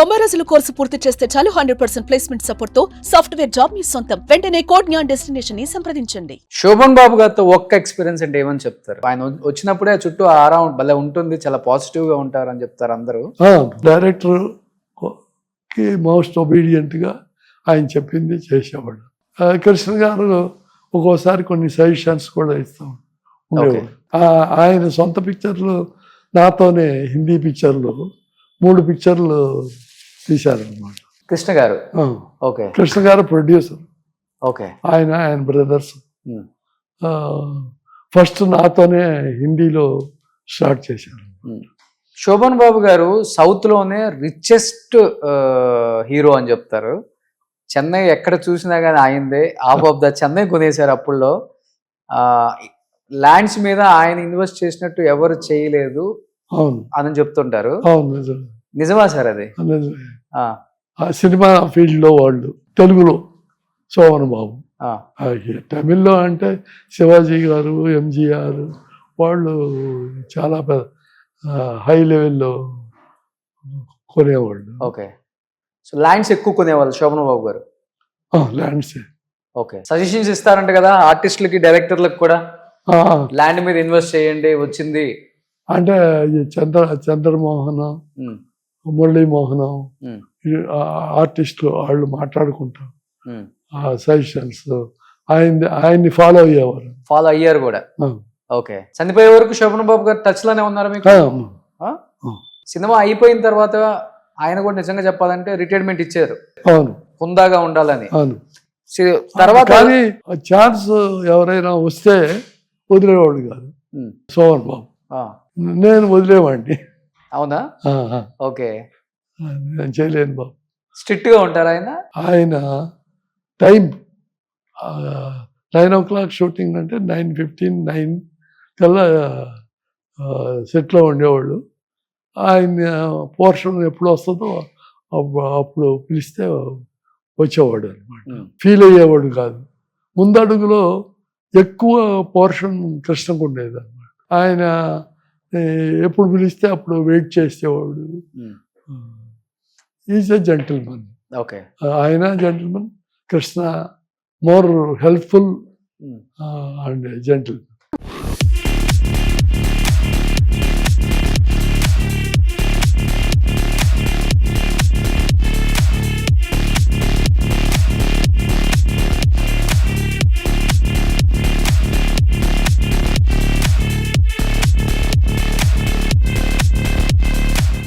90 రోజుల కోర్సు పూర్తి చేస్తే చాలు 100% ప్లేస్మెంట్ సపోర్ట్ తో సాఫ్ట్వేర్ జాబ్ మీ సొంతం. వెంటనే కోడ్ జ్ఞాన్ డెస్టినేషన్ ని సంప్రదించండి. శోభన్ బాబు గారితో ఒక్క ఎక్స్పీరియన్స్ అంటే ఏమని చెప్తారు? ఆయన వచ్చినప్పుడే చుట్టూ ఆరా భలే ఉంటుంది, చాలా పాజిటివ్ గా ఉంటారు అని చెప్తారు అందరూ. డైరెక్టర్ కి మోస్ట్ ఒబీడియంట్ గా ఆయన చెప్పింది చేసేవాడు. కృష్ణ గారు ఒక్కోసారి కొన్ని సజెషన్స్ కూడా ఇస్తాం ఉండేవాడు. ఆయన సొంత పిక్చర్లు నాతోనే హిందీ పిక్చర్లు 3 పిక్చర్లు తీశారనమాట. కృష్ణ గారు ఓకే, కృష్ణ గారు ప్రొడ్యూసర్. ఓకే, ఆయన బ్రదర్స్. ఫస్ట్ నాతోనే హిందీలో స్టార్ట్ చేశారు. శోభన్ బాబు గారు సౌత్ లోనే రిచెస్ట్ హీరో అని చెప్తారు. చెన్నై ఎక్కడ చూసినా కానీ ఆయనదే. హాఫ్ ఆఫ్ ద చెన్నై కొనేశారు అప్పుల్లో. ల్యాండ్స్ మీద ఆయన ఇన్వెస్ట్ చేసినట్టు ఎవరు చేయలేదు అని చెప్తుంటారు. నిజమా సార్ అది? ఆ సినిమా ఫీల్డ్ లో వాళ్ళు తెలుగులో శోభన్ బాబు, తమిళ్లో అంటే శివాజీ గారు, ఎంజీఆర్ వాళ్ళు చాలా హై లెవెల్లో కొనేవాళ్ళు. ఓకే, సో ల్యాండ్స్ ఎక్కువ కొనేవాళ్ళు శోభన్ బాబు గారు. ల్యాండ్స్. ఓకే, సజెషన్స్ ఇస్తారంట కదా ఆర్టిస్టులకి, డైరెక్టర్లకు కూడా, ల్యాండ్ మీద ఇన్వెస్ట్ చేయండి వచ్చింది అంటే. చంద్రమోహన్, మురళీమోహన్ ఆర్టిస్టులు వాళ్ళు మాట్లాడుకుంటారు. సజెషన్స్ ఆయన్ని ఫాలో అయ్యారు కూడా. ఓకే, చనిపోయే వరకు శోభన్ బాబు గారు టచ్ లోనే ఉన్నారు మీకు? సినిమా అయిపోయిన తర్వాత ఆయన కూడా నిజంగా చెప్పాలంటే రిటైర్మెంట్ ఇచ్చారు. అవును, హుందాగా ఉండాలని. అవును. తర్వాత కానీ ఛాన్స్ ఎవరైనా వస్తే వదిలేవాడు కాదు శోభన్ బాబు. నేను వదిలేవాడిని. అవునా? ఓకే, నేను చేయలేను బాబు. స్ట్రిక్ట్ గా ఉంటారు ఆయన. ఆయన టైం 9 o'clock షూటింగ్ అంటే 9:15, 9 కల్లా సెట్లో ఉండేవాళ్ళు. ఆయన పోర్షన్ ఎప్పుడు వస్తుందో అప్పుడు పిలిస్తే వచ్చేవాడు అనమాట. ఫీల్ అయ్యేవాడు కాదు. ముందడుగులో ఎక్కువ పోర్షన్ కృష్ణకు ఉండేది అనమాట. ఆయన ఎప్పుడు పిలిస్తే అప్పుడు వెయిట్ చేసేవాడు. Is a gentleman. ఓకే, ఆయన gentleman. Krishna more helpful and gentleman.